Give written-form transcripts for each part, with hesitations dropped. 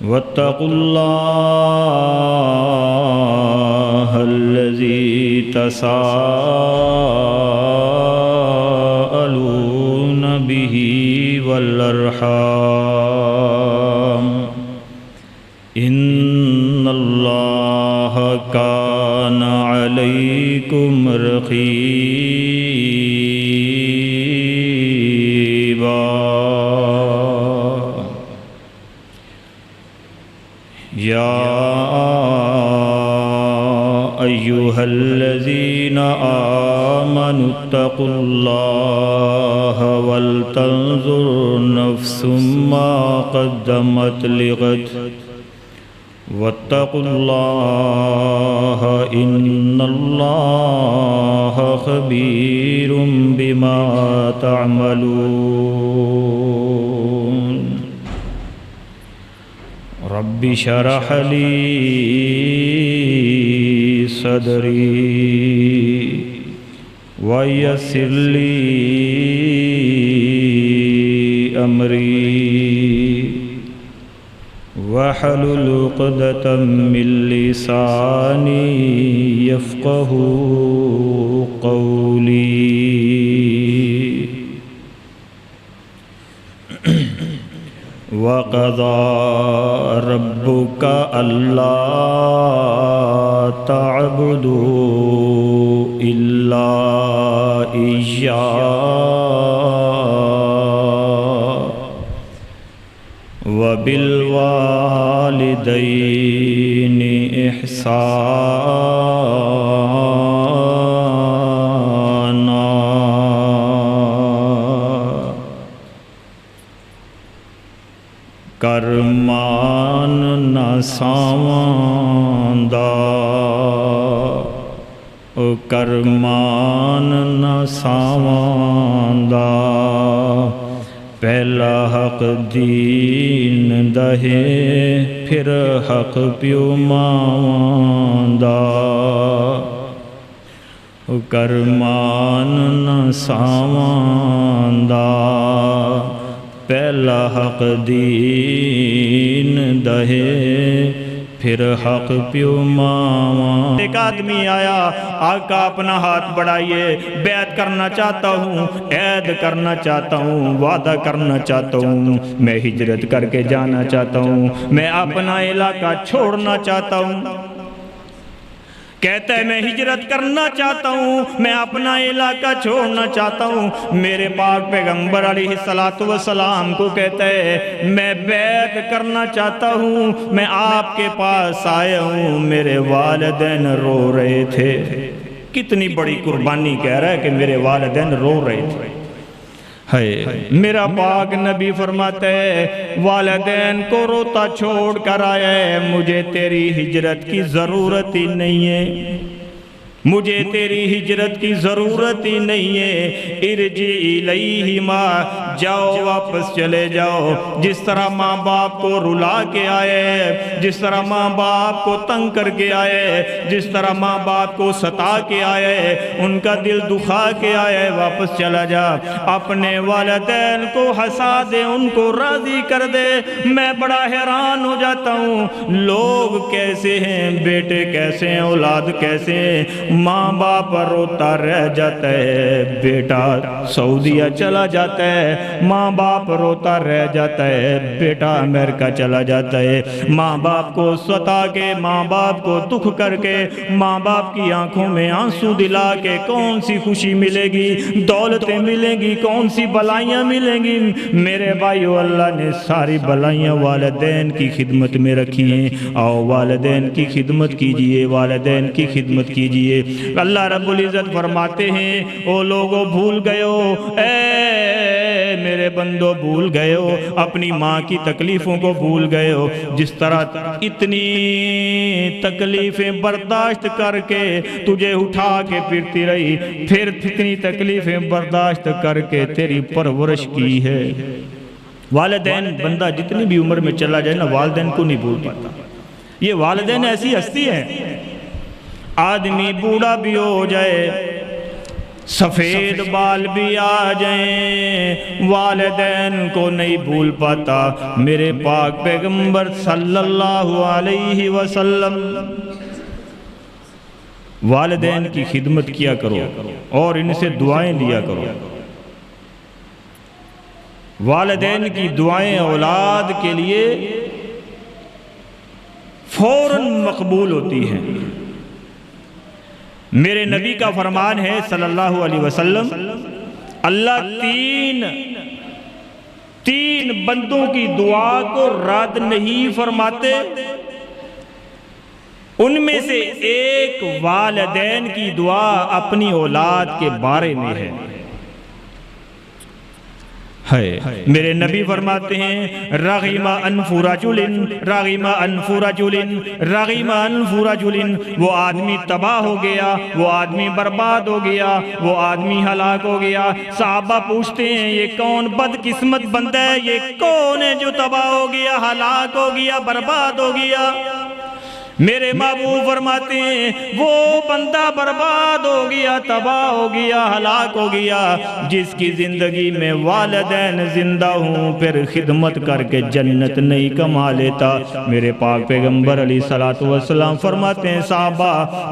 واتقوا الله الذي تساءلون به والأرحام إن الله كان عليكم رقيبا يا أيها الذين آمنوا اتقوا الله ولتنظر نفس ما قدمت لغد واتقوا الله إن الله خبير بما تعملون رب اشرح لي صدري ويسر لي أمري واحلل عقدة من لساني يفقه قولي وقضى ربك ألا تعبدوا إلا إياه وبالوالدين إحسانا کرمان نہ ساواندا کرمان نہ ساواندا پہلا حق دین دہے پھر حق پیو ماواندا کرمان نہ ساواندا پہلا حق دین دہے پھر حق پیو ماں. ایک آدمی آیا، آقا اپنا ہاتھ بڑھائیے، بیعت کرنا چاہتا ہوں، عہد کرنا چاہتا ہوں، وعدہ کرنا چاہتا ہوں، میں ہجرت کر کے جانا چاہتا ہوں، میں اپنا علاقہ چھوڑنا چاہتا ہوں. کہتا ہے میں ہجرت کرنا چاہتا ہوں، میں اپنا علاقہ چھوڑنا چاہتا ہوں. میرے پاک پیغمبر علیہ السلام کو کہتا ہے میں بیعت کرنا چاہتا ہوں، میں آپ کے پاس آیا ہوں، میرے والدین رو رہے تھے. کتنی بڑی قربانی کہہ رہا ہے کہ میرے والدین رو رہے تھے. میرا پاک نبی فرماتا ہے والدین کو روتا چھوڑ کر آیا ہے، مجھے تیری ہجرت کی ضرورت ہی نہیں ہے، مجھے تیری ہجرت کی ضرورت ہی نہیں ہے. ارجع الیہما، جاؤ واپس چلے جاؤ. جس طرح ماں باپ کو رلا کے آئے، جس طرح ماں باپ کو تنگ کر کے آئے، جس طرح ماں باپ کو ستا کے آئے، ان کا دل دکھا کے آئے، واپس چلا جا. اپنے والدین کو ہنسا دے، ان کو راضی کر دے. میں بڑا حیران ہو جاتا ہوں، لوگ کیسے ہیں، بیٹے کیسے ہیں، اولاد کیسے ہیں. ماں باپ روتا رہ جاتا ہے، بیٹا سعودیہ چلا جاتا ہے. ماں باپ روتا رہ جاتا ہے، بیٹا امریکہ چلا جاتا ہے. ماں باپ کو ستا کے، ماں باپ کو دکھ کر کے، ماں باپ کی آنکھوں میں آنسو دلا کے کون سی خوشی ملے گی، دولتیں ملیں گی، کون سی بلائیاں ملیں گی. میرے بھائیو، اللہ نے ساری بلائیاں والدین کی خدمت میں رکھی ہیں. آؤ والدین کی خدمت کیجئے، والدین کی خدمت کیجئے. اللہ رب العزت فرماتے ہیں او لوگوں بھول گئے ہو، اے میرے بندو بھول گئے ہو، اپنی ماں کی تکلیفوں کو بھول گئے ہو. جس طرح اتنی تکلیفیں برداشت کر کے تجھے اٹھا کے پھرتی رہی، پھر اتنی تکلیفیں برداشت کر کے تیری پرورش کی ہے. والدین، بندہ جتنی بھی عمر میں چلا جائے نا، والدین کو نہیں بھول پاتا. یہ والدین ایسی ہستی ہیں، آدمی بوڑھا بھی ہو جائے، سفید بال بھی آ جائیں والدین کو نہیں بھول پاتا میرے پاک پیغمبر صلی اللہ علیہ وسلم۔ والدین کی خدمت کیا کرو اور ان سے دعائیں لیا کرو۔ والدین کی دعائیں اولاد کے لیے فوراً مقبول ہوتی ہیں۔ میرے نبی کا فرمان ہے صلی اللہ علیہ وسلم، اللہ تین بندوں کی دعا کو رد نہیں فرماتے، ان میں سے ایک والدین کی دعا اپنی اولاد کے بارے میں ہے۔ میرے نبی فرماتے ہیں رغم انف رجل رغم انف رجل رغم انف رجل، وہ آدمی تباہ ہو گیا، وہ آدمی برباد ہو گیا، وہ آدمی ہلاک ہو گیا۔ صحابہ پوچھتے ہیں یہ کون بدقسمت بندہ ہے، یہ کون ہے جو تباہ ہو گیا، ہلاک ہو گیا، برباد ہو گیا؟ میرے محبوب فرماتے ہیں وہ بندہ برباد ہو گیا، تباہ ہو گیا، ہلاک ہو گیا جس کی زندگی میں والدین زندہ ہوں پھر خدمت کر کے جنت نہیں کما لیتا۔ میرے پاک پیغمبر علیہ السلام فرماتے ہیں صحابہ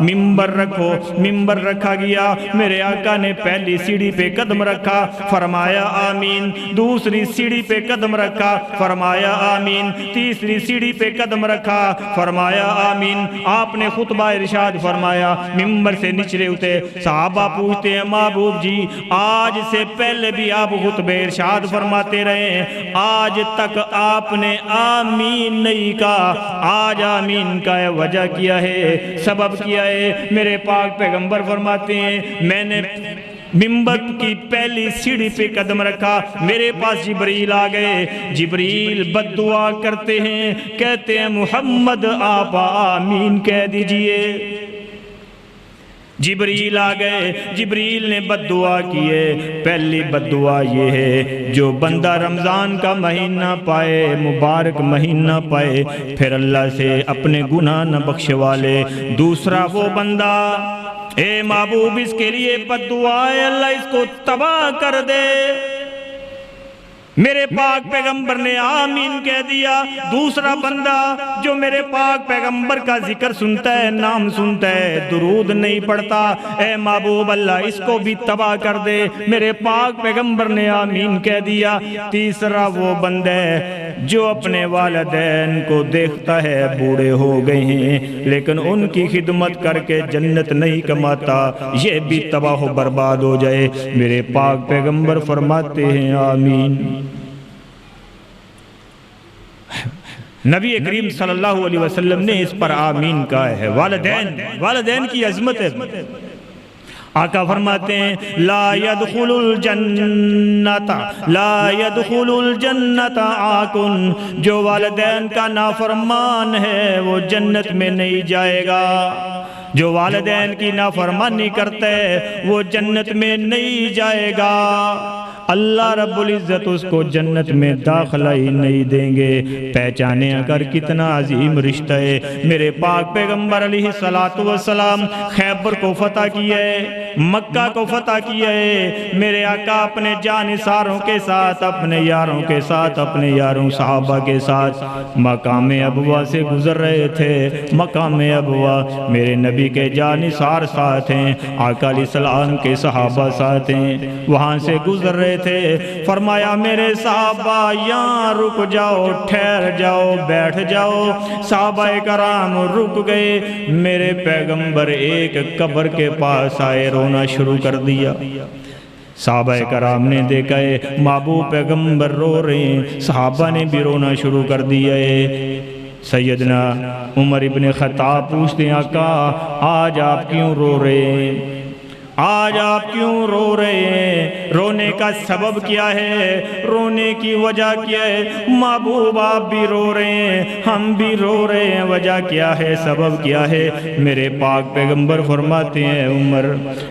ممبر رکھو، ممبر رکھا گیا، میرے آقا نے پہلی سیڑھی پہ قدم رکھا، فرمایا آمین، دوسری سیڑھی پہ قدم رکھا، فرمایا آمین، تیسری سیڑھی پہ قدم رکھا، فرمایا آمین۔ آپ نے خطبہ ارشاد فرمایا، ممبر سے نچلے اترے۔ صحابہ پوچھتے ہیں محبوب جی آج سے پہلے بھی آپ خطبہ ارشاد فرماتے رہے ہیں، آج تک آپ نے آمین نہیں کہا، آج آمین کا وجہ کیا ہے، سبب کیا ہے؟ میرے پاک پیغمبر فرماتے ہیں میں نے ممبر کی پہلی سیڑھی پہ قدم رکھا، میرے پاس جبریل آ گئے، جبریل بد دعا کرتے ہیں، کہتے ہیں محمد آپ آمین کہہ دیجئے۔ جبریل آ گئے، جبریل نے بد دعا کی ہے۔ پہلی بد دعا یہ ہے جو بندہ رمضان کا مہینہ پائے، مبارک مہینہ پائے، پھر اللہ سے اپنے گناہ نہ بخشوا لے۔ دوسرا وہ بندہ اے محبوب اس کے لیے بد دعا ہے اللہ اس کو تباہ کر دے۔ میرے پاک پیغمبر نے آمین کہہ دیا۔ دوسرا بندہ جو میرے پاک پیغمبر کا ذکر سنتا ہے، نام سنتا ہے، درود نہیں پڑھتا، اے محبوب اللہ اس کو بھی تباہ کر دے۔ میرے پاک پیغمبر نے آمین کہہ دیا۔ تیسرا وہ بندہ ہے جو اپنے والدین کو دیکھتا ہے بوڑھے ہو گئے ہیں لیکن ان کی خدمت کر کے جنت نہیں کماتا، یہ بھی تباہ و برباد ہو جائے۔ میرے پاک پیغمبر فرماتے ہیں آمین۔ نبی کریم صلی اللہ علیہ وسلم نے اس پر آمین کہا ہے۔ والدین کی عظمت ہے۔ آقا فرماتے ہیں لا يدخل الجنت لا يدخل الجنت آکن، جو والدین کا نافرمان ہے وہ جنت میں نہیں جائے گا۔ جو والدین کی نافرمانی کرتا ہے وہ جنت میں نہیں جائے گا۔ اللہ رب العزت اس کو جنت میں داخلہ ہی نہیں دیں گے۔ پہچانے اگر کتنا عظیم رشتہ ہے۔ میرے پاک پیغمبر علیہ السلام خیبر کو فتح کیا ہے، مکہ کو فتح کیا ہے۔ میرے آقا اپنے جانثاروں کے ساتھ، اپنے یاروں کے ساتھ، اپنے یاروں صحابہ کے ساتھ مقام ابوا سے گزر رہے تھے۔ مقام ابوا میرے نبی کے جانثار ساتھ ہیں، آقا علیہ السلام کے صحابہ ساتھ ہیں، وہاں سے گزر رہے تھے۔ فرمایا میرے صحابہ یہاں رک جاؤ، ٹھہر جاؤ، بیٹھ جاؤ۔ صحابہ کرام رک گئے۔ میرے پیغمبر ایک قبر کے پاس آئے، رونا شروع کر دیا۔ صحابہ کرام نے دیکھا ہے محبوب پیغمبر رو رہے ہیں، صحابہ نے بھی رونا شروع کر دیا ہے۔ سیدنا عمر ابن خطاب پوچھتے ہیں آقا آج آپ کیوں رو رہے ہیں؟ آج آپ کیوں رو رہے ہیں؟ رونے کا سبب کیا ہے؟ رونے کی وجہ کیا ہے؟ محبوب آپ بھی رو رہے ہیں، ہم بھی رو رہے ہیں، وجہ کیا ہے؟ سبب کیا ہے؟ میرے پاک پیغمبر فرماتے ہیں عمر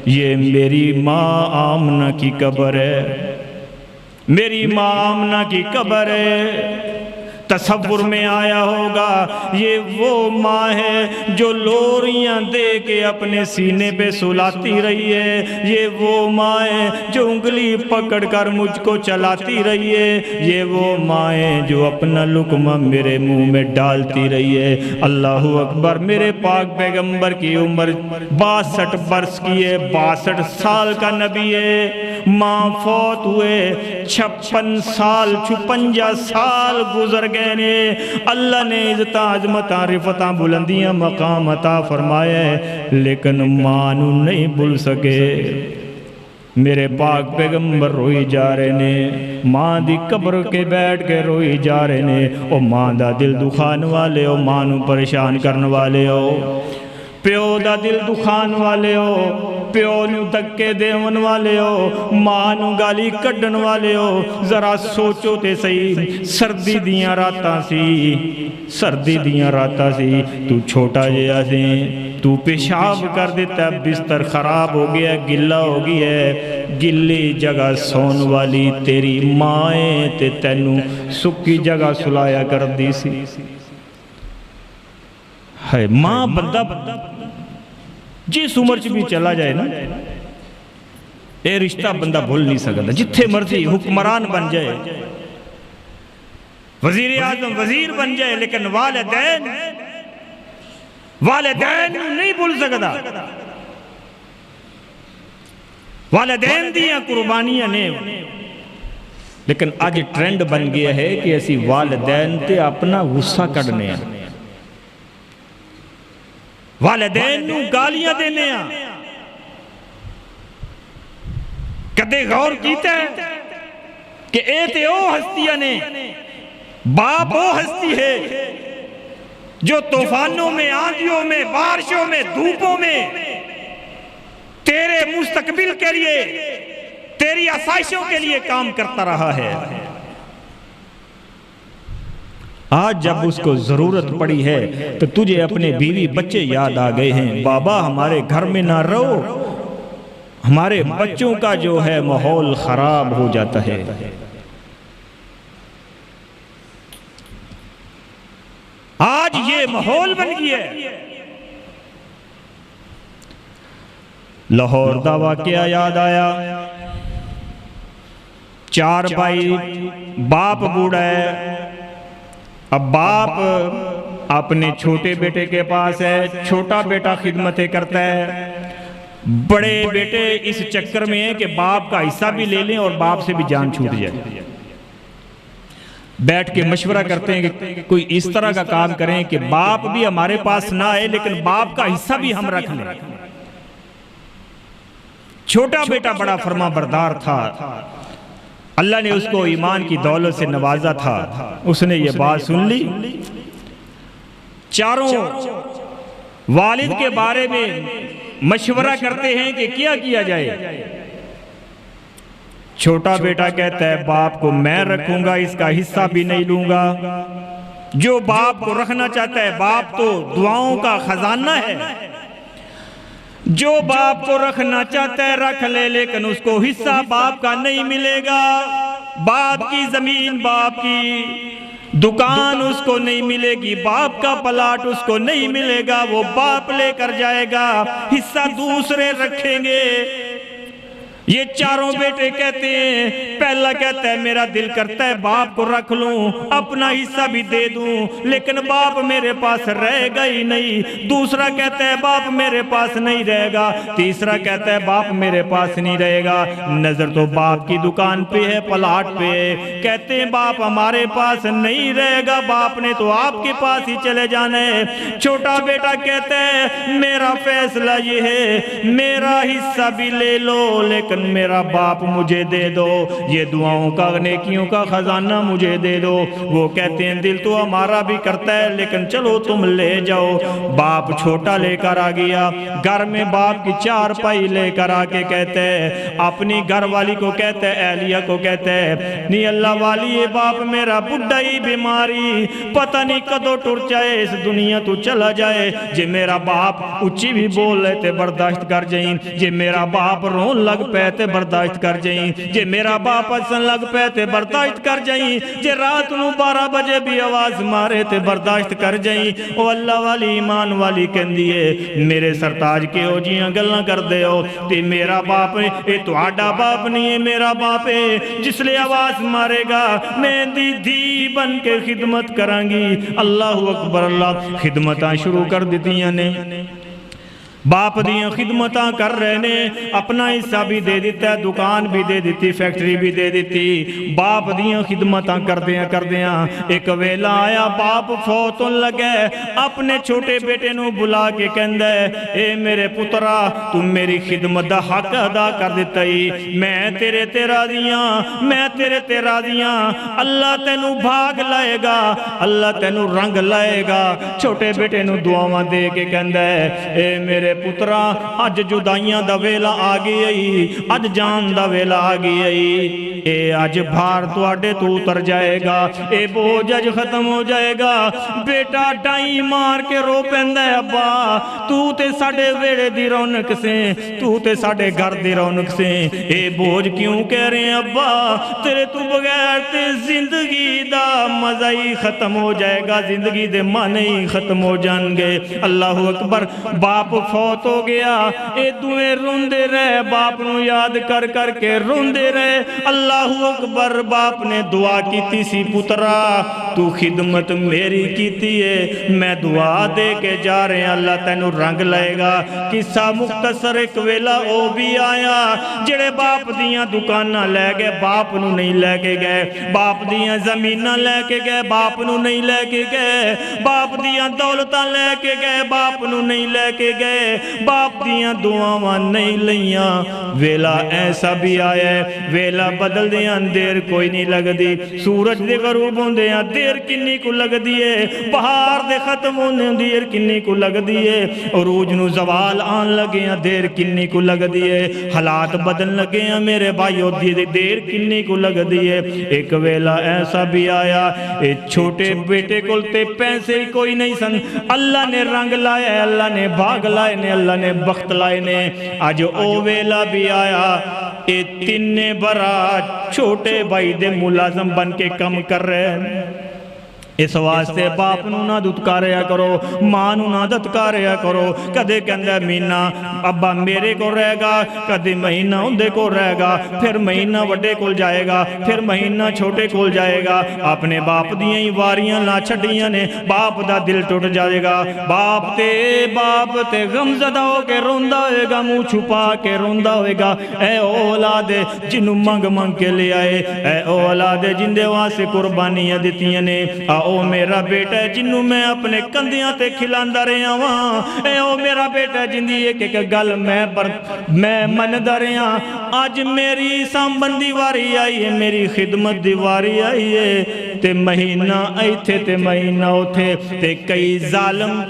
یہ میری ماں آمنہ کی قبر ہے، میری ماں آمنہ کی قبر ہے۔ تصور میں آیا ہوگا یہ وہ ماں ہے جو لوریاں دے کے اپنے سینے پہ سلاتی رہی ہے، یہ وہ ماں ہے جو انگلی پکڑ کر مجھ کو چلاتی رہی ہے، یہ وہ ماں ہے جو اپنا لقمہ میرے منہ میں ڈالتی رہی ہے۔ اللہ اکبر۔ میرے پاک پیغمبر کی عمر 62 برس کی ہے، 62 سال کا نبی ہے، ماں فوت ہوئے 56 سال 56 سال گزر گئے نے۔ اللہ نے عزت عظمت رفتاں بلندیاں مقام عطا فرمایا ہے، لیکن ماں نو نہیں بھول سکے۔ میرے پاک پیغمبر روئی جا رہے نے، ماں دی قبر کے بیٹھ کے روئی جا رہے نے۔ او ماں دا دل دکھان والے ہو، ماں نو پریشان کرن والے ہو، پیو دا دل دکھان والے ہو، پیو نو دکے دیون والے ہو، ماں نو گالی کڈن والے ہو، ذرا سوچو تے صحیح۔ سردی دیاں راتاں سی، سردی دیاں راتاں سی، تو چھوٹا جہا سی، تو پیشاب کر دیتا، بستر خراب ہو گیا، گلا ہو گیا ہے، گلی جگہ سون والی تیری مائیں تے تینوں سکی جگہ سلایا کر دی سی۔ ہے ماں بندہ جس عمر چ بھی چلا جائے نا، اے رشتہ بندہ بھول نہیں سکتا، جتھے مرضی حکمران بن جائے، وزیر اعظم وزیر بن جائے، لیکن والدین نہیں بھول سکتا۔ والدین دیاں قربانیاں نے، لیکن آج ٹرینڈ بن گیا ہے کہ ایسی والدین تے اپنا غصہ کڑنے ہیں، والدین نو گالیاں دینے ہیں۔ کدے غور کیتا ہے کہ اے تے او ہستیاں نے، باپ او ہستی ہے جو طوفانوں میں، آندھیوں میں، بارشوں میں، دھوپوں میں تیرے مستقبل کے لیے، تیری آسائشوں کے لیے کام کرتا رہا ہے۔ آج جب اس کو ضرورت پڑی ہے تو تجھے اپنے بیوی بچے یاد آ گئے ہیں، بابا ہمارے گھر میں نہ رہو، ہمارے بچوں کا جو ہے ماحول خراب ہو جاتا ہے۔ آج یہ ماحول بن گیا ہے۔ لاہور دا واقعہ یاد آیا، 4 بھائی، باپ بوڑھا ہے، اب باپ اپنے چھوٹے بیٹے کے پاس ہے، چھوٹا بیٹا خدمتیں کرتا ہے، بڑے بیٹے اس چکر میں ہیں کہ باپ کا حصہ بھی لے لیں اور باپ سے بھی جان چھوٹ جائے۔ بیٹھ کے مشورہ کرتے ہیں کہ کوئی اس طرح کا کام کریں کہ باپ بھی ہمارے پاس نہ آئے لیکن باپ کا حصہ بھی ہم رکھ لیں۔ چھوٹا بیٹا بڑا فرما بردار تھا، اللہ نے اس کو ایمان کی دولت سے نوازا تھا، اس نے یہ بات سن لی۔ چاروں والد کے بارے میں مشورہ کرتے ہیں کہ کیا کیا جائے۔ چھوٹا بیٹا کہتا ہے باپ کو میں رکھوں گا، اس کا حصہ بھی نہیں لوں گا۔ جو باپ کو رکھنا چاہتا ہے، باپ تو دعاؤں کا خزانہ ہے، جو باپ کو رکھنا چاہتا ہے رکھ لے، لیکن اس کو حصہ باپ کا نہیں ملے گا۔ باپ کی زمین، باپ کی دکان اس کو نہیں ملے گی، باپ کا پلاٹ اس کو نہیں ملے گا، وہ باپ لے کر جائے گا، حصہ دوسرے رکھیں گے۔ یہ چاروں بیٹے کہتے ہیں، پہلا کہتا ہے میرا دل کرتا ہے باپ کو رکھ لوں، اپنا حصہ بھی دے دوں، لیکن باپ میرے پاس رہے گا ہی نہیں۔ دوسرا کہتا ہے باپ میرے پاس نہیں رہے گا، تیسرا کہتا ہے باپ میرے پاس نہیں رہے گا۔ نظر تو باپ کی دکان پہ ہے، پلاٹ پہ ہے، کہتے ہیں باپ ہمارے پاس نہیں رہے گا، باپ نے تو آپ کے پاس ہی چلے جانا ہے۔ چھوٹا بیٹا کہتا ہے میرا فیصلہ یہ ہے، میرا حصہ بھی لے لو لیکن میرا باپ مجھے دے دو، یہ دعاؤں کا نیکیوں کا خزانہ مجھے دے دو۔ وہ کہتے ہیں دل تو ہمارا بھی کرتا ہے لیکن چلو تم لے جاؤ۔ باپ چھوٹا لے کر آ گیا، گھر میں باپ کی 4 پائی لے کر آ کے کہتے ہیں، اپنی گھر والی کو کہتے ہیں، اہلیہ کو کہتے ہیں، نہیں اللہ والی یہ باپ میرا بڈھائی بیماری، پتہ نہیں کدو ٹر جائے اس دنیا تو چلا جائے۔ جے میرا باپ اچھی بھی بول لیتے برداشت کر جائیں، جے میرا باپ رون لگ پہ تے برداشت کر جائیں، جے میرا باپ باپ ہسن لگ پے تے برداشت کر جائیں، جے رات نو 12 بجے بھی آواز مارے تے برداشت کر جائیں۔ او اللہ والی ایمان والی کہندی ہے میرے سرتاج کے ہو جیاں گلاں کر دے ہو تے میرا باپ اے تہاڈا باپ نہیں ہے، میرا باپ ہے جس لئے آواز مارے گا میں دی دھی بن کے خدمت کران گی۔ اللہ اکبر، اللہ خدمتاں شروع کر دیتیاں نے، باپ دیاں خدمتاں کر رہے نے، اپنا حصہ بھی دے دیتا ہے، دکان بھی دے دیتی، فیکٹری بھی دے دیتی، باپ دیاں خدمتاں کر دیاں ایک ویلا آیا باپ فوتن لگے، اپنے چھوٹے بیٹے نو بلا کے کہندہ ہے اے میرے پترا تم میری خدمت دا حق ادا کر دیتا ہی، میں تیرے تیرا دیاں، میں تیرے تیرا دیاں، اللہ تینو بھاگ لائے گا، اللہ تینو رنگ لائے گا۔ چھوٹے بیٹے نو دعاواں دے کے کہندہ ہے اے میرے پترا اج جدائیاں دا ویلا آگئی آئی، اج جان دا ویلا آگئی آئی، اے اج بھار تو آڈے تو اتر جائے گا، اے بوجھ اج ختم ہو جائے گا۔ بیٹا ڈائی مار کے رو پہندہ ہے ابا تو تے ساڑے ویڑے دی رونق سے، تو تے ساڑے گھر دی رونق سے، اے بوجھ کیوں کہہ رہے ہیں ابا تیرے تو بغیر تے زندگی دا مزہ ہی ختم ہو جائے گا، زندگی دے معنی ہی ختم ہو جان گے۔ اللہ اکبر، باپ فوت ہو گیا، اے دوئے روندے رہے، باپ نو یاد کر کر کے روندے رہے۔ اللہ اکبر، باپ نے دعا کیتی سی پترا تو خدمت میری کیتی ہے، میں دعا دے کے جا رہے ہیں، اللہ تینو رنگ لائے گا۔ قصہ مختصر ایک ویلا او بھی آیا جڑے باپ دیاں دکانہ لے گئے باپ نو نہیں لے کے گئے، باپ دیاں زمینہ لے کے گئے باپ نو نہیں لے کے گئے، باپ دیاں دولتاں لے کے گئے باپ نو نہیں لے کے گئے، باپ دیاں دعاواں نہیں لیاں۔ ویلا ایسا بھی آیا ہے، ویلا بدل دیاں دیر کوئی نہیں لگ دی، سورج دے غروب ہوندے ہیں دیر کنی کو لگ دیئے، بہار دے ختم ہوندے ہیں دیر کنی کو لگ دیئے، عروج نو زوال آن لگے ہیں دیر کنی کو لگ دیئے، حالات بدل لگے ہیں میرے بھائیو دیر کنی کو لگ دیئے۔ ایک ویلا ایسا بھی آیا، ایک چھوٹے بیٹے کلتے پیسے ہی کوئی نہیں سن، اللہ نے رنگ لائے، اللہ نے بھاگ لائے نے، اللہ نے بخت لائے نے۔ آج او ویلا بھی آیا، اے تینے برا چھوٹے بھائی دے ملازم بن کے کم کر رہے ہیں۔ اس واسطے باپ نو نہ دتکاریا کرو، ماں نو نہ دتکاریا کرو، کدے کہندہ مہینہ ابا میرے کو رہے گا، کدے مہینہ اندے کو رہے گا، پھر مہینہ وڈے کول جائے گا، پھر مہینہ چھوٹے کول جائے گا۔ اپنے باپ دیاں ہی واریاں لا چھڑیاں نے، باپ دا دل ٹوٹ جائے گا، باپ تے غم زدہ ہو کے روندہ ہوئے گا، منہ چھپا کے روندہ ہوئے گا۔ اے اولاد جنوں منگ منگ کے لے آئے، اے اولاد جن دے واسطے قربانیاں دیتیاں نے، او میرا بیٹا ہے جنوں میں اپنے کندیاں تے کھلاندہ رہے ہاں، اے او میرا بیٹا ہے جن دی ایک ایک گل میں مندہ رہے ہاں۔ آج میری سامبندی واری آئی ہے، میری خدمت دی واری آئی ہے، تے مہینہ آئی تھے تے مہینہ ہوتے تے کئی ظالم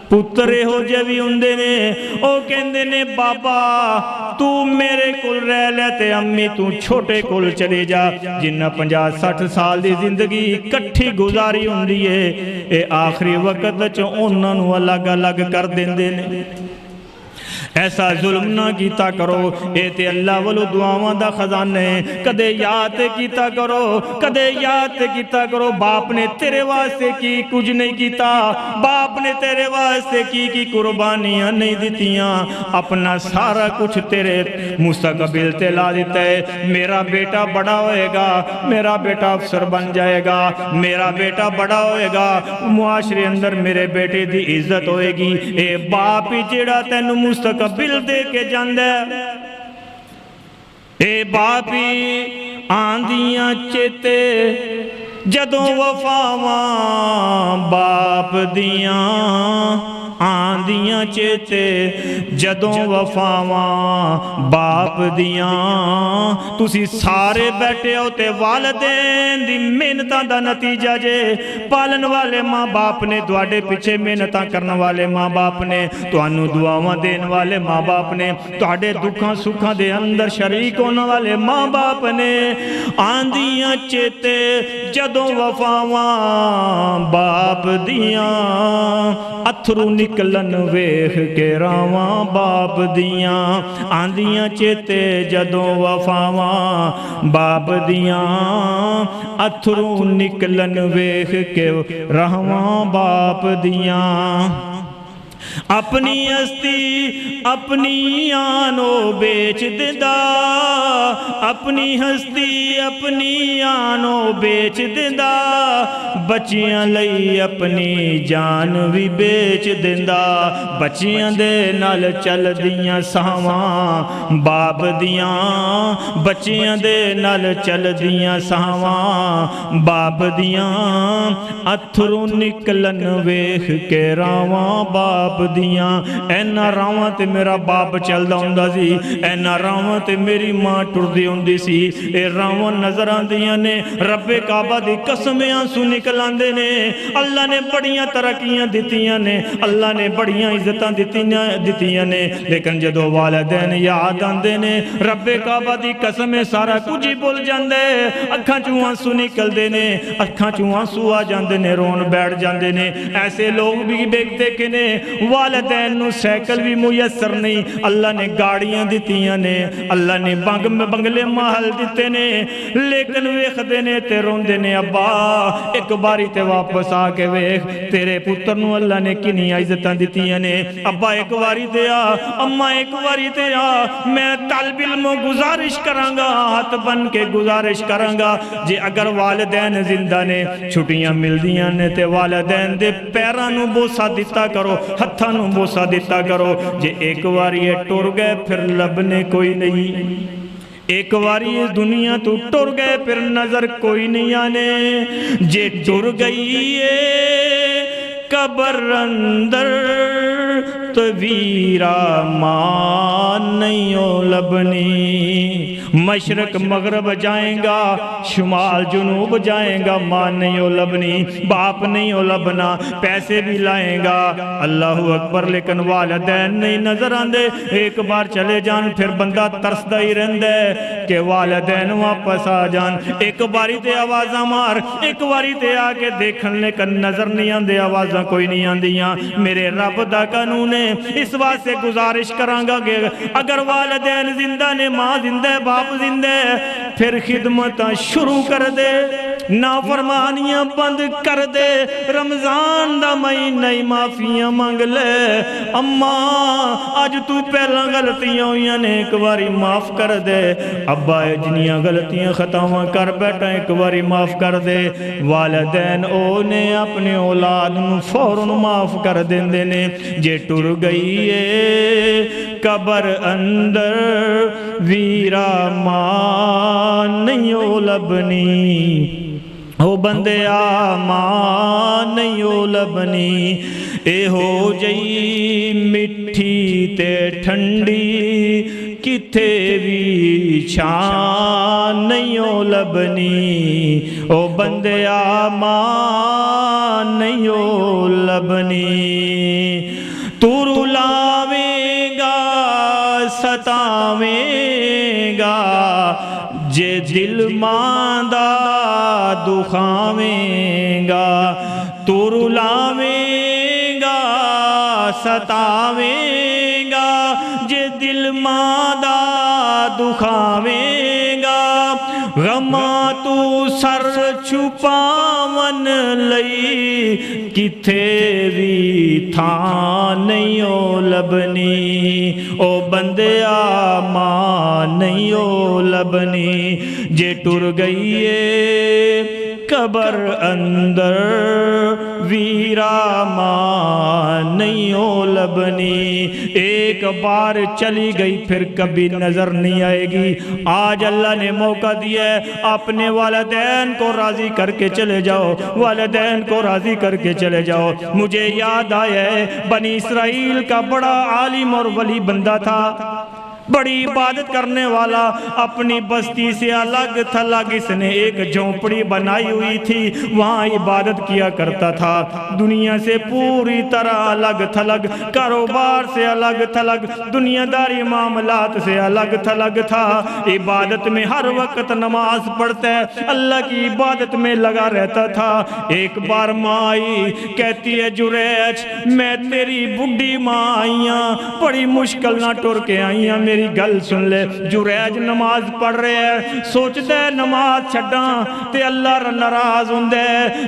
پترے ہو جوی ہوندے نے، او کہندے نے بابا تو میرے کل رہ لیتے، امی تو چھوٹے کل چلے جا، جنہ 50-60 سال دی زندگی کٹھی گزاری ہوندی ہے، اے آخری وقت چو انہاں نو الگ الگ کر دیندے نے۔ ایسا ظلم نہ کیتا کرو، اے تے اللہ والو دعاواں دا خزانہ ہے، کدے یاد کیتا کرو، کدے یاد کیتا کرو، باپ نے تیرے واسطے کی کچھ نہیں کیتا، باپ نے تیرے واسطے کی قربانیاں نہیں دیتیاں، اپنا سارا کچھ تیرے مستقبل تے لا دیتا ہے۔ میرا بیٹا بڑا ہوئے گا، میرا بیٹا افسر بن جائے گا، میرا بیٹا بڑا ہوئے گا، معاشرے اندر میرے بیٹے دی عزت ہوئے گی۔ اے باپ ہی جیڑا تینو مستقبل دے کے جاندے، اے باپی آندیاں چیتے جدوں وفاواں باپ دیاں آندیاں چیتے جدوں وفاواں باپ دیاں، تسی سارے بیٹھے ہوتے والدین دی محنتاں دا نتیجہ جے، پالن والے ماں باپ نے، دوڑے پیچھے محنتاں کرنا والے ماں باپ نے، توانو دعاواں دین والے ماں باپ نے، توڑے دکھاں سکھاں دے اندر شریک ہونا والے ماں باپ نے۔ آندیاں چیتے جدوں وفاواں باپ دیاں، اتھرو نکلن ویخ کے راواں باپ دیاں آندیاں چیتے جدوں وفاواں باپ دیاں اتھرو نکلن ویخ کے راواں باپ دیاں اپنی ہستی اپنی آنو بیچ دیندا اپنی ہستی اپنی آنو بیچ دیندا بچیاں لئی اپنی جان بھی بیچ دیندا بچیاں دے نال چل دیاں ساواں باپ دیاں بچیاں دے نال چل دیاں ساواں باپ دیاں اتھرو نکلن ویخ کے راواں باپ دیاں اینا راواں تے میرا باپ چلدا ہوندا سی اینا راواں تے میری ماں ٹردی ہوندی سی اے راواں نظر آندیاں نے رب کعبہ دی قسمیں آنسو نکل آندے نے اللہ نے بڑیاں ترقیاں دتیاں نے اللہ نے بڑیاں عزتاں دتیاں نے لیکن جدو والدین یاد آندے نے رب کعبہ دی قسمیں سارا کچھ ہی بھول جاندے اکھاں چوں آنسو نکل دے نے اکھاں چوں آنسو آ جاندے نے رون بیٹھ جاندے نے ایسے لوگ بھی دیکھتے کہ نے والدین نو سیکل بھی میسر نہیں اللہ نے گاڑیاں دیتیاں نے اللہ نے بنگلے محل دیتے نے لیکن ویخ دینے تے رون دینے ابا ایک باری تے واپس آکے ویخ تیرے پتر نو اللہ نے کنی عزتاں دیتیاں نے ابا ایک باری تے آ اما ایک باری تے آ میں طالب علموں گزارش کرانگا ہاتھ بن کے گزارش کرانگا جے اگر والدین زندہ نے چھٹیاں مل دیاں نے تے والدین دے پیرانو بوسا دیتا کرو ہتھانو بوسا دیتا کرو جے ایک باری یہ ٹور گئے پھر لبنے کوئی نہیں ایک باری اس دنیا تو ٹور گئے پھر نظر کوئی نہیں آنے جے ٹور گئی قبر اندر تو ویرا ماں نہیں ہو لبنی مشرق مغرب جائیں گا شمال جنوب جائیں گا ماں نہیں ہو لبنی باپ نہیں ہو لبنا پیسے بھی لائیں گا اللہ اکبر لیکن والدین نہیں نظر آندے ایک بار چلے جان پھر بندہ ترسدہ ہی رہندے کہ والدین واپس آ جان ایک باری تے آوازاں مار ایک باری تے آکے دیکھن لیکن نظر نہیں آندے آوازاں کوئی نہیں آندیاں میرے رب دا قانون ہے اس بات سے گزارش کرانگا کہ اگر والدین زندہ نے ماں زندہ باپ زندہ پھر خدمتاں شروع کر دے نافرمانیاں بند کر دے رمضان دا مہینہ معافیاں مانگ لے اما آج تو پہلا غلطیاں ہوئیاں نے ایک باری معاف کر دے ابا جنیاں غلطیاں خطاواں کر بیٹھا ایک باری معاف کر دے والدین اونے اپنے اولاد نو فوراً معاف کر دیں دینے جے ٹر گئی ہے قبر اندر ویرا ماں نہیں ہو لبنی او بندے ماں نہیں ہو لبنی اے ہو جئی مٹھی تے ٹھنڈی کتے بھی چھان نہیں ہو لبنی او بندے ماں نہیں ہو لبنی تو رلاویں گا ستاویں گا جے دل ماندہ دکھاویں گا تو رلاویں گا ستاویں گا جے دل ماندہ دکھاویں گا غماں تو سر چھپاون لئی کتھے بھی تھان نہیں ہو لبنی او بندیا ماں نہیں ہو لبنی جے ٹر گئی ہے قبر اندر ویرا ماں نہیں ہو لبنی ایک بار چلی گئی پھر کبھی نظر نہیں آئے گی آج اللہ نے موقع دیا ہے اپنے والدین کو راضی کر کے چلے جاؤ والدین کو راضی کر کے چلے جاؤ مجھے یاد آیا ہے بنی اسرائیل کا بڑا عالم اور ولی بندہ تھا بڑی عبادت کرنے والا، اپنی بستی سے الگ تھلگ اس نے ایک جھونپڑی بنائی ہوئی تھی، وہاں عبادت کیا کرتا تھا، دنیا سے پوری طرح الگ تھلگ، کاروبار سے الگ تھلگ، دنیا داری معاملات سے الگ تھلگ تھا، عبادت میں ہر وقت نماز پڑھتا ہے، اللہ کی عبادت میں لگا رہتا تھا۔ ایک بار ماں آئی، کہتی ہے جریج میں تیری بڈھی ماں آئیاں، بڑی مشکل نہ ٹر کے آئیاں، میری گل سن لے۔ جریج نماز پڑھ رہے ہیں، سوچ دے نماز چھڑاں تے اللہ ناراض ہوندے،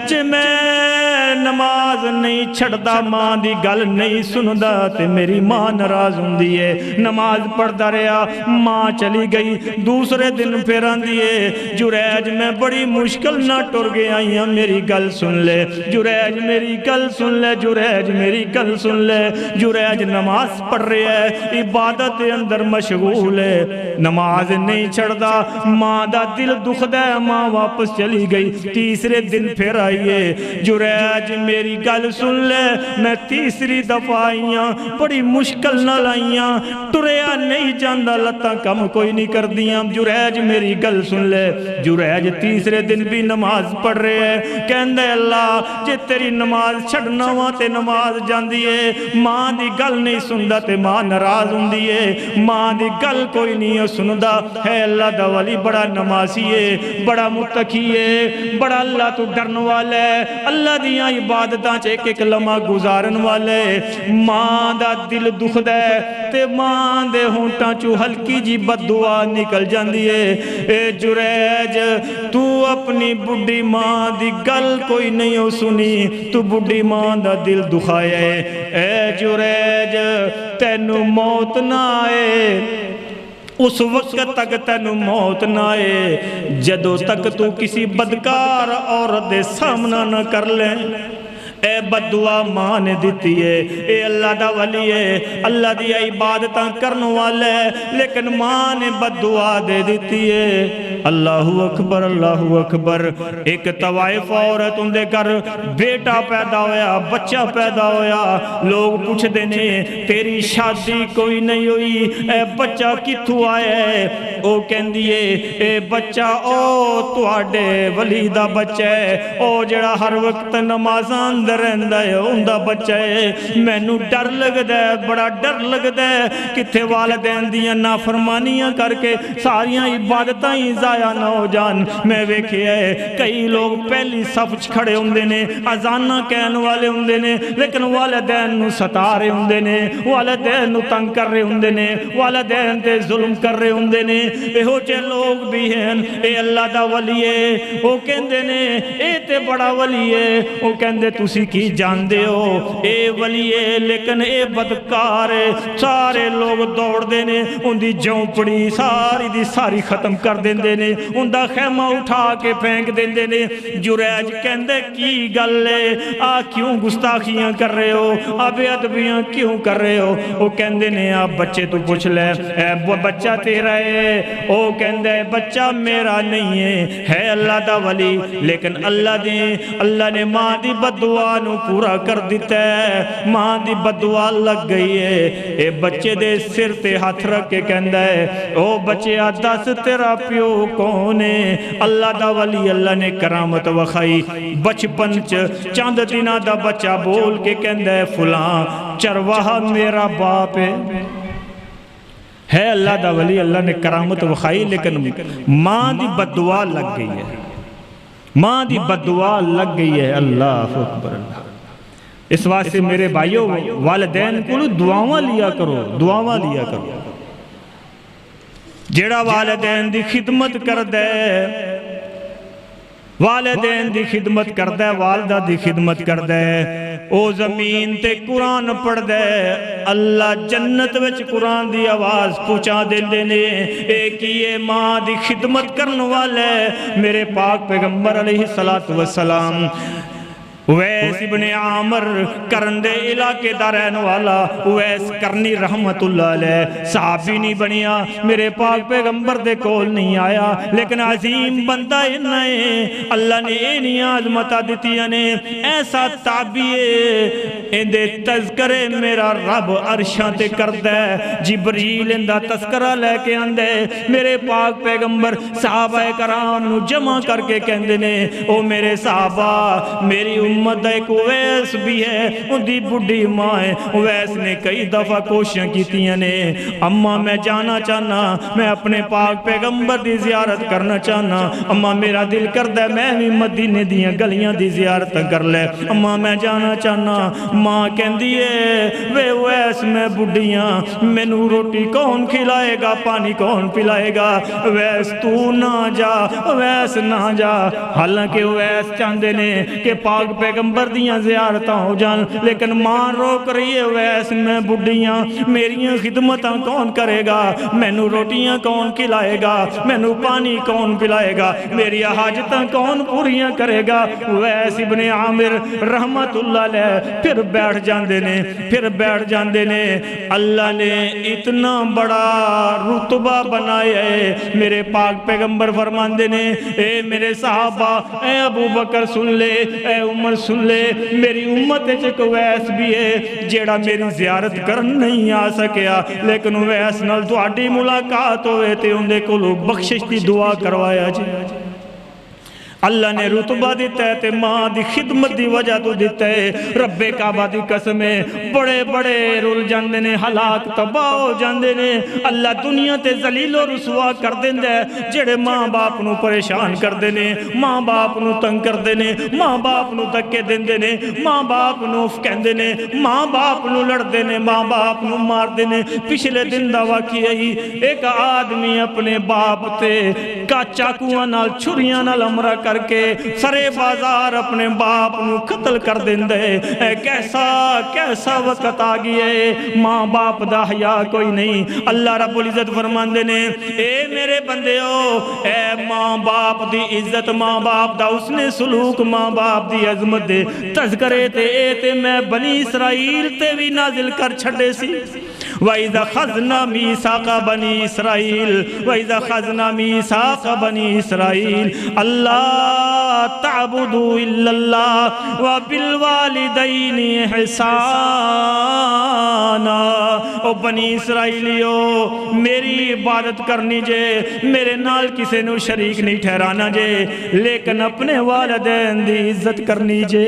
جے میں نماز نہیں چھڑدا ماں دی گل نہیں سندا تے میری ماں ناراض ہوندی ہے۔ نماز پڑھدا رہیا، ماں چلی گئی، دوسرے دن پھر آندی ہے جریج میں بڑی مشکل نہ ٹر کے آئیاں، میری گل سن لے جریج، میری گل سن لے جریج، میری گل سن لے۔ جریج نماز پڑھ رہے ہیں، عبادت اندر مشغول ہے، نماز نہیں چھڑدا، ماں دا دل دکھدا ہے، ماں واپس چلی گئی، تیسرے دن پھر آئیے جریج میری گل سن لے، میں تیسری دفعہ آئیاں، بڑی مشکل نہ لائیاں، ٹریا نہیں جاندہ، لتاں کم کوئی نہیں کر دیاں، جریج میری گل سن لے۔ جریج تیسرے دن بھی نماز پڑھ رہے ہیں، کہندے اللہ جے تیری نماز چھڑنا ہوا تے نماز جاندی ہے، ماں دی گل نہیں سندا تے ماں ناراض ہوندی ہے، ماں دی گل کوئی نہیں سندا ہے۔ اللہ دا ولی بڑا نمازی ہے، بڑا متقی ہے، بڑا اللہ تو ڈرن والا ہے، اللہ دیاں عبادتاں چ ایک ایک لمحہ گزارن والے، ماں دا دل دکھدا ہے تے ماں دے ہونٹاں چوں ہلکی جی بد دعا نکل جاندی ہے، اے جریج تو اپنی بڈھی ماں دی گل کوئی نہیں ہو سنی، تو بڈھی ماں دا دل دکھایا ہے، اے جریج تینو موت نہ آئے، اس وقت تک تینو موت نہ آئے جدوں تک تو کسی بدکار عورت دے سامنا نہ کر لیں۔ اے بددعا ماں نے دیتی ہے، اے اللہ دا ولی ہے، اللہ دی عبادتاں کرن والا ہے، لیکن ماں نے بددعا دے دیتی ہے۔ اللہ اکبر اللہ اکبر۔ ایک طوائف عورت اندے گھر بیٹا پیدا ہویا، بچہ پیدا ہویا، لوگ پوچھ دینے تیری شادی کوئی نہیں ہوئی، اے بچہ کتھوں آیا ہے؟ او کہندیے اے بچہ او تواڈے ولی دا بچہ ہے، او جڑا ہر وقت نمازاں اندر رہندا ہے، اوندا بچہ ہے، مینوں ڈر لگدا ہے، بڑا ڈر لگدا ہے کتے والدین دیاں نافرمانیاں کر کے ساریاں عبادتاں ہی ضائع نہ ہو جان۔ میں ویکھیا ہے کئی لوگ پہلی صف وچ کھڑے ہوندے نے، اذاناں کہن والے ہوندے نے، لیکن والدین نو ستا رہے ہوندے نے، والدین نو تنگ کر رہے ہوندے نے، والدین تے ظلم کر رہے ہوندے نے، ایہو جے لوگ بھی ہیں۔ اے اللہ دا ولی ہے، او کہندے نے اے تے بڑا ولی ہے، او کہندے تسی کی جاندے ہو اے ولی ہے لیکن اے بدکار ہے، سارے لوگ دوڑ دینے، ان دی جھونپڑی ساری دی ساری ختم کر دیندے نے، ان دا خیمہ اٹھا کے پھینک دیندے نے۔ جریج کہندے کی گل ہے، آ کیوں گستاخیاں کر رہے ہو، آ بے ادبیاں کیوں کر رہے ہو؟ وہ کہندے نے آپ بچے تو پوچھ لے، اے وہ بچہ تیرا ہے؟ وہ کہندے بچہ میرا نہیں ہے اللہ دا ولی، لیکن اللہ نے ماں دی بددعا نو پورا کر دیتا ہے، ماں دی بددعا لگ گئی ہے۔ اے بچے دے سر تے ہاتھ رکھ کے کہندا ہے او بچیا دس تیرا پیو کون ہے؟ اللہ دا ولی اللہ نے کرامت وکھائی، بچپن چند دنہ دا بچہ بول کے کہندا ہے فلاں چرواہا میرا باپ ہے اللہ دا ولی، اللہ نے کرامت وکھائی، لیکن ماں دی بددعا لگ گئی ہے، ماں دی بددعا لگ گئی ہے۔ اللہ اکبر اللہ۔ اس واسطے میرے بھائیوں والدین کو دعاواں لیا کرو، دعاواں لیا کرو۔ جڑا والدین دی خدمت کردے، والدین دی خدمت کردے، والدہ دی خدمت کردے، او زمین تے قرآن پڑھ دے، اللہ جنت وچ قرآن دی آواز پہنچا دیندے نے۔ ایک یہ ماں دی خدمت کرن والے میرے پاک پیغمبر علیہ السلام اویس ابن عامر کرندے علاقے دا رہن والا اویس کرنی رحمت اللہ علیہ صحابی نہیں بنیا، میرے پاک پیغمبر دے کول نہیں آیا، لیکن عظیم بندہ انہیں اللہ نے انہیں عظمتہ دیتیاں نے، ایسا تابعیے اندے تذکرے میرا رب عرشاں تے کردہ، جبریل اندہ تذکرہ لے کے اندے میرے پاک پیغمبر صحابہ کرام نو جمع کر کے کہندے نے او میرے صحابہ میری امت ایک اویس بھی ہے، ان دی بڑھی ماں ہے، اویس نے کئی دفعہ کوششاں کیتیاں نے، اماں میں جانا چاہنا، میں اپنے پاک پیغمبر دی زیارت کرنا چاہنا، اماں میرا دل کردہ میں بھی مدینے دیاں گلیاں دی زیارت کر لے، اماں میں جانا چاہنا، ماں کہندی ہے وے اویس میں بڑھیاں مینوں روٹی کون کھلائے گا، پانی کون پلائے گا، اویس تو نہ جا، اویس نہ جا، حالانکہ اویس چاہندے نے کہ پاک پیغمبر دیاں زیارتاں ہو جان، لیکن ماں روک رہی ہے اویس میں بڑھیاں میریاں خدمتاں کون کرے گا، مینوں روٹیاں کون کھلائے گا، مینوں پانی کون پلائے گا، میری حاجتاں کون پوریاں کرے گا۔ اویس ابن عامر رحمت اللہ علیہ پھر بیٹھ جاندے نے، اللہ نے اتنا بڑا رتبہ بنایا ہے، میرے پاک پیغمبر فرماندے نے اے میرے صحابہ، اے ابو بکر سن لے، اے عمر سن لے، میری امت چک اویس بھی ہے جیڑا میری زیارت کرن نہیں آ سکیا، لیکن اویس نال تہاڈی ملاقات ہوئے تے اندے کولوں بخشش دی دعا کروایا جی۔ اللہ نے رتبہ دیتا ہے تے ماں دی خدمت دی وجہ تو دیتا ہے، رب کعبہ دی قسمیں بڑے بڑے رول جاندے نے، ہلاک تباہ ہو جاندے نے، اللہ دنیا تے ذلیل و رسوا کر دیندے ہیں جڑے ماں باپ نو پریشان کر دینے، ماں باپ نو تنگ کر دینے، ماں باپ نو دھکے دیندے نے، ماں باپ نو کہندے نے، ماں باپ نو لڑ دینے، ماں باپ نو مار دینے۔ پچھلے دن دا واقعہ ہی ایک آدمی اپنے باپ تے کا چاکوਆਂ نال چھریاں نال حملہ کر کے سرے بازار اپنے باپ نو قتل کر دیندے، اے کیسا وقت آ گئے، ماں باپ دا حیا کوئی نہیں۔ اللہ رب العزت فرماندے نے اے میرے بندیو، اے ماں باپ دی عزت، ماں باپ دا اس نے سلوک، ماں باپ دی عظمت دے تذکرے تے اے تے میں بنی اسرائیل تے بھی نازل کر چھڑے سی۔ وَإِذَا خَذْنَا مِيثَاقَ بَنِي إِسْرَائِيلَ وَإِذَا خَذْنَا مِيثَاقَ بَنِي إِسْرَائِيلَ اللہ تَعْبُدُوا إِلَّا اللَّهَ وَبِالْوَالِدَيْنِ إِحْسَانًا۔ او بنی اسرائیلیو میری عبادت کرنی جے، میرے نال کسے نو شریک نہیں ٹھہرانا جے، لیکن اپنے والدین دی عزت کرنی جے۔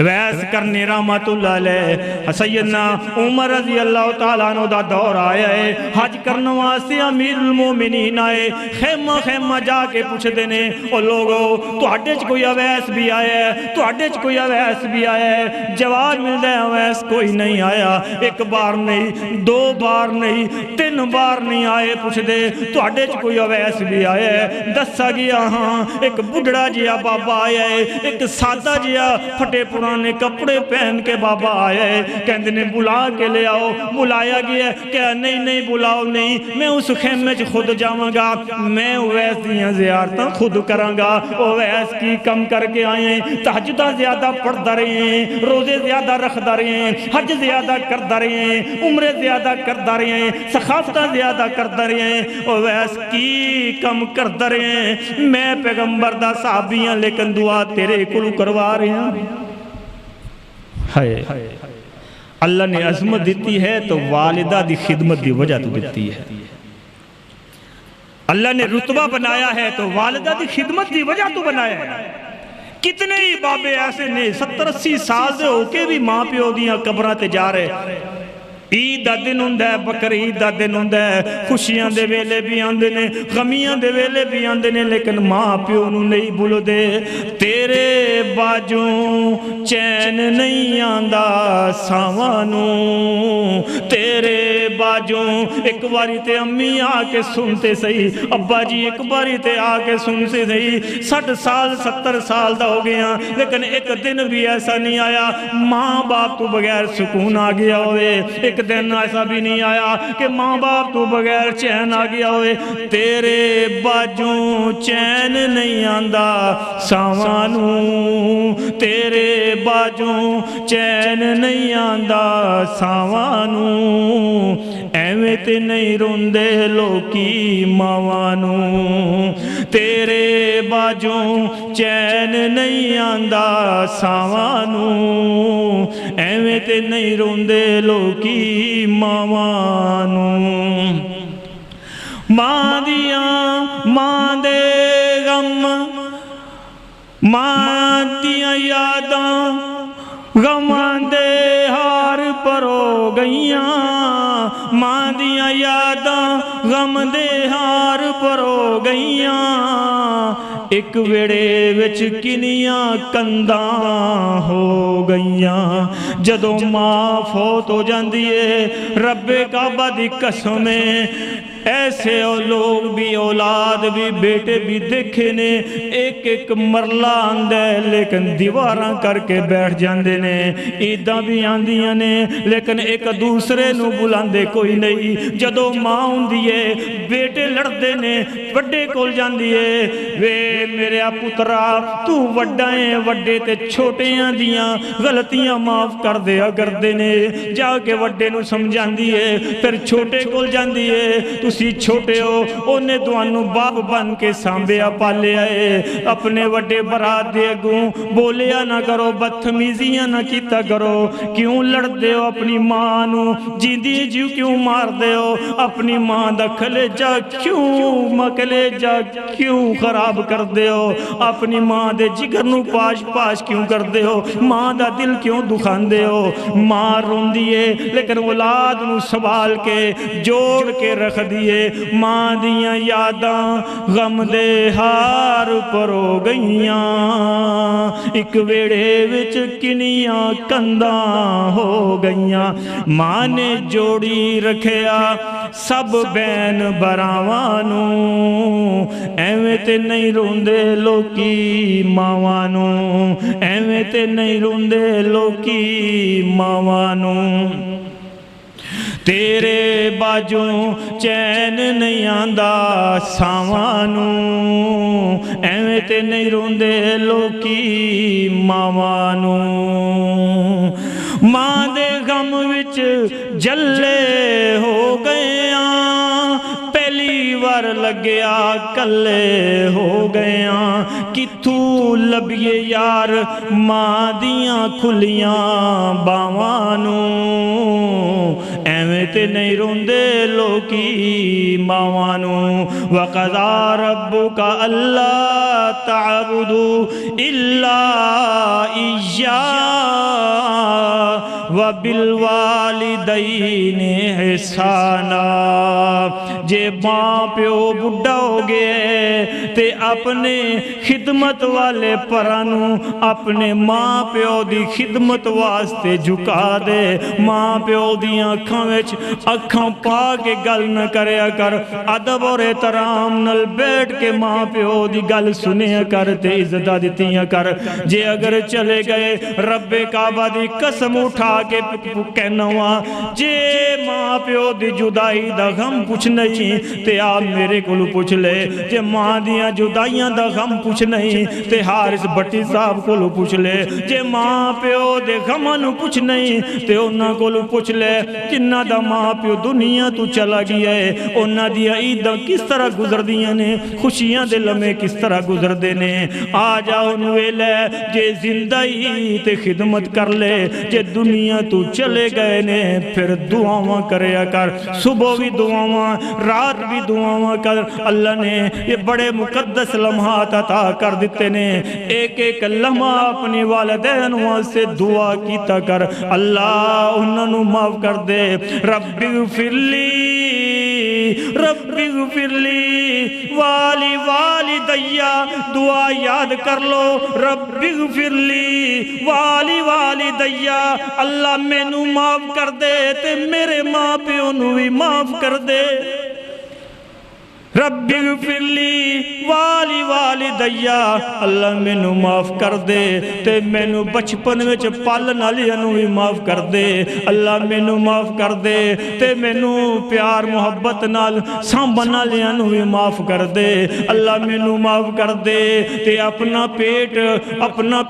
ویس کرنی رحمت اللہ علیہ سیدنا عمر رضی اللہ تعالیٰ عنہ دا دور آیا ہے، حج کرنے واسطے امیر المومنین آئے، خیمہ خیمہ جا کے پوچھ دینے او لوگو تو اڈیچ کوئی اویس بھی آیا ہے، تو اڈیچ کوئی اویس بھی آیا ہے، جواب مل دے اویس کوئی نہیں آیا، ایک بار نہیں، دو بار نہیں، تین بار نہیں آئے، پوچھ دے تو اڈیچ کوئی اویس بھی آیا ہے، دسا گیا ہاں ایک بڑھڑا جیا بابا آیا ہے، ایک سادہ جیا پھٹے پرانے کپڑے پہن کے بابا آیا ہے، کہندے نے بلا کے لے آؤ، بلایا گیا کہ نہیں بلاؤ نہیں، میں اس خیمے چ خود جاواں گا، میں اویس دیاں زیارتاں خود کراں گا۔ اویس کی کم کر کے آئے ہیں، تہجدہ زیادہ پڑھدا رہے ہیں، روزے زیادہ رکھدا رہے ہیں، حج زیادہ کردا رہے ہیں، عمرے زیادہ کردا رہے ہیں، سخافتہ زیادہ کردا رہے ہیں، اویس کی کم کردا رہے ہیں، میں پیغمبر دا صحابیاں لیکن دعا تیرے کولوں کروا رہے ہیں۔ اللہ نے عظمت دیتی ہے تو والدہ دی خدمت دی وجہ تو دیتی ہے، اللہ نے رتبہ بنایا ہے تو والدہ دی خدمت دی وجہ تو بنایا ہے۔ کتنے ہی بابے ایسے نے 70-80 سال دے ہو کے بھی ماں پیو دیاں قبراں تے جا رہے، عید دا دن ہوندہ ہے، بکری عید دا دن ہوندہ ہے، خوشیاں دے ویلے بھی آندے نے، غمیاں دے ویلے بھی آندے نے، لیکن ماں پیو نو نہیں بھولو دے۔ تیرے باجوں چین نہیں آندا ساوانو، تیرے باجوں ایک باری تے امی آ کے سنتے سہی، ابا جی ایک باری تے آ کے سنتے سہی، 60 سال 70 سال دا ہو گیا، لیکن ایک دن بھی ایسا نہیں آیا ماں باپ تو بغیر سکون آ گیا ہوئے، ایک ایک دن ایسا بھی نہیں آیا کہ ماں باپ تو بغیر چین آ گیا ہوئے تیرے باجوں چین نہیں آندا ساوانوں تیرے باجوں چین نہیں آندا ساوانوں ایویں تے نہیں روندے لوکی ماوانوں تیرے باجوں چین نہیں آندا ساوانوں ایویں تے نہیں روندے لوکی ماوانوں ماں دیاں ماں دے غم ماں دیاں یاداں غماں دے ہار پرو گئیاں ماں دیاں یاداں غم دے ہار پرو گئیاں ایک ویڑے وچ کنیاں کنداں ہو گئیاں جدوں ماں فوت ہو جاندی ہے رب کعبہ دی قسم ایسے لوگ بھی اولاد بھی بیٹے بھی دیکھے نے ایک ایک مرلہ آندے لیکن دیواراں کر کے بیٹھ جاندے نے عیداں بھی آندیاں نے لیکن ایک دوسرے نو بلاندے کوئی نہیں جدوں ماں ہوندی ہے بیٹے لڑدے نے وڈے کول جاندی ہے وے میرے پترا تو وڈا ہے وڈے تے چھوٹیاں دیاں غلطیاں معاف کر دیا کردے نے جا کے وڈے نو سمجھاندی ہے پھر چھوٹے کول جاندی ہے تسی چھوٹے ہو انہیں دوانو باپ بن کے سانبیا پالے آئے اپنے وڈے برات دے گوں بولیا نہ کرو بدتمیزیاں نہ کیتا کرو کیوں لڑ دے ہو اپنی ماں نو جیندی جیو کیوں مار دے ہو اپنی ماں دا کلیجہ کیوں کلیجہ کیوں خراب کر دے ہو اپنی ماں دے جگر نو پاش پاش کیوں کر دے ہو ماں دا دل کیوں دکھان دے ہو ماں رون دیئے لیکن اولاد نو سوال کے جوڑ کے رکھ دیئے ماں دیاں یاداں غم دے ہار پرو گئیاں ایک ویڑے وچ کنیاں کنداں ہو گئیاں ماں نے جوڑی رکھیا سب بین براوانوں ایویں تے نہیں روندے لوکی ماوانوں ایویں تے نہیں روندے لوکی ماوانوں تیرے باجوں چین نہیں آندا ساوانوں ایویں تے نہیں روندے لوکی ماوانوں ماں دے غم وچ جلے ہو گئیاں پہلی وار لگیا کلے ہو گئیاں کتھوں لبیے یار ماں دیاں کھلیاں باوانوں ایویں تے نہیں روندے لوکی ماوانوں وَقَضَى رَبُّكَ أَلَّا تَعْبُدُوا إِلَّا إِيَّاهُ وَبِالْوَالِدَيْنِ إِحْسَانًا جے ماں پیو بڑھا ہو گئے تے اپنے خدمت والے پرانوں اپنے ماں پیو دی خدمت واسطے جھکا دے ماں پیو دیاں اکھاں وچ اکھاں پا کے گل نہ کریا کر ادب اور احترام نال بیٹھ کے ماں پیو دی گل سنیا کر تے عزت دتیاں کر جے اگر چلے گئے رب کعبہ دی قسم اٹھا کے کہنا ہوا جے ماں پیو دی جدائی دا غم پوچھ نہیں تے آپ میرے کولو پوچھ لے جے ماں دیاں جدائیاں دا غم پوچھ نہیں تے حارث بٹی صاحب کولو پوچھ لے جے ماں پیو دے غمانو پوچھ نہیں تے انہاں کولو پوچھ لے جنہ دا ماں پیو دنیا تو چلا گیا ہے انہاں دیا عیداں کس طرح گزر دیاں نے خوشیاں دے لمحے کس طرح گزر دے نے آ جاؤ نوے لے جے زندگی تے خدمت کر لے جے دنیا تو چلے گئے نے پھر دعاواں کریا کر صبح بھی دعاواں رات بھی دعاواں کر اللہ نے یہ بڑے مقدس لمحات عطا کر دیتے نے ایک ایک لمحہ اپنی والدین واسطے دعا کیتا کر اللہ انہوں معاف کر دے رب اغفر لی والی والدیا دعا یاد کر لو رب اغفر لی والی والدیا اللہ میں نو معاف کر دے تے میرے ماں پیو نو بھی معاف کر دے رب اغفر لی والی والدیا، اللہ مینوں معاف کر دے تے مینوں بچپن وچ پالن والیاں نوں بھی معاف کر دے، اللہ مینوں معاف کر دے تے مینوں پیار محبت نال سامبھن والیاں نوں بھی معاف کر دے، اللہ مینوں معاف کر دے تے اپنا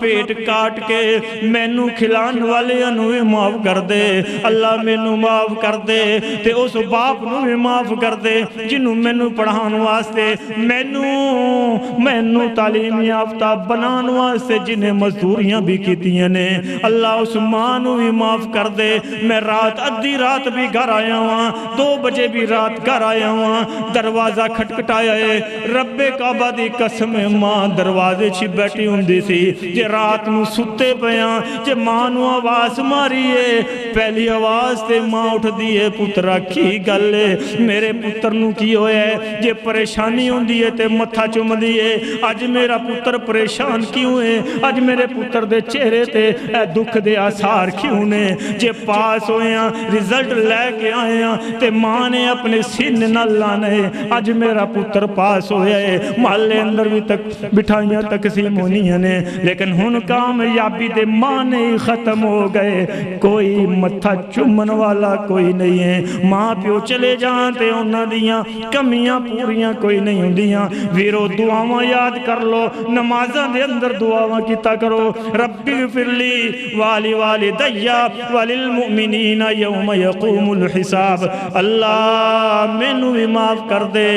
پیٹ کاٹ کے مینوں کھلان والیاں نوں بھی معاف کر دے، اللہ مینوں معاف کر دے تے اس باپ نوں بھی معاف کر دے جنوں مینوں پڑھان واسطے مینوں تعلیم یافتہ بنان واسطے جنہیں مزدوریاں بھی کیتیاں نے، اللہ اس ماں نوں بھی معاف کر دے۔ میں رات ادھی رات بھی گھر آیا ہوں، 2 بجے بھی رات گھر آیا ہوں، دروازہ کھٹکھٹایا ہے، رب کعبہ دی قسم ماں دروازے چھ بیٹھی ہوندی سی، جے رات نوں ستے پیاں جے ماں نوں آواز ماری ہے، پہلی آواز تے ماں اٹھ دیئے پترا کی گل ہے، میرے پتر نوں کی ہویا ہے، جے پریشانی ہوندی ہے تے متھا چوم دیئے، اج میرا پتر پریشان کیوں ہے، اج میرے پتر دے چہرے تے اے دکھ دے آثار کیوں نے، جے پاس ہویاں رزلٹ لے کے آئیاں تے ماں نے اپنے سین نہ لانے، اج میرا پتر پاس ہویا ہے، محلے اندر بھی تک بٹھائیاں تقسیم ہونیاں نے، لیکن ہن کامیابی دے ماں نے ختم ہو گئے، کوئی متھا چومن والا کوئی نہیں ہے، ماں پیو چلے جان تے انہاں دیاں کمیاں پوریاں کوئی نہیں ہوندیاں، ویرو دعاواں یاد کر لو، نمازاں دے اندر دعاواں کیتا کرو، رب اغفر لی والی والدیا وللمؤمنین یوم یقوم الحساب، اللہ مینوں بھی معاف کر دے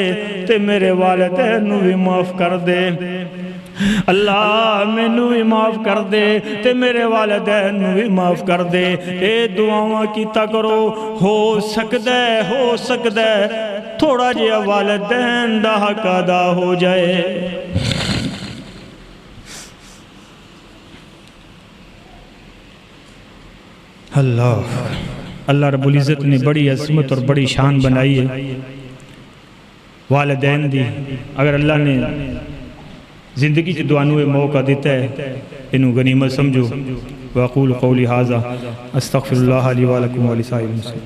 تے میرے والدین نوں بھی معاف کر دے، اللہ مینوں بھی معاف کر دے تے میرے والدین نوں بھی معاف کر دے، اے دعاواں کیتا کرو، ہو سکدا ہے تھوڑا جہا والدین دا حق ادا ہو جائے۔ اللہ رب العزت نے بڑی عظمت اور بڑی شان بنائی ہے والدین دی، اگر اللہ نے زندگی چ دعانوں موقع دیتا ہے انہوں غنیمت سمجھو۔ وَأَقُولُ قَوْلِي هَذَا أَسْتَغْفِرُ اللَّهَ لِي وَلَكُمْ وَلِسَائِرِ الْمُسْلِمِينَ۔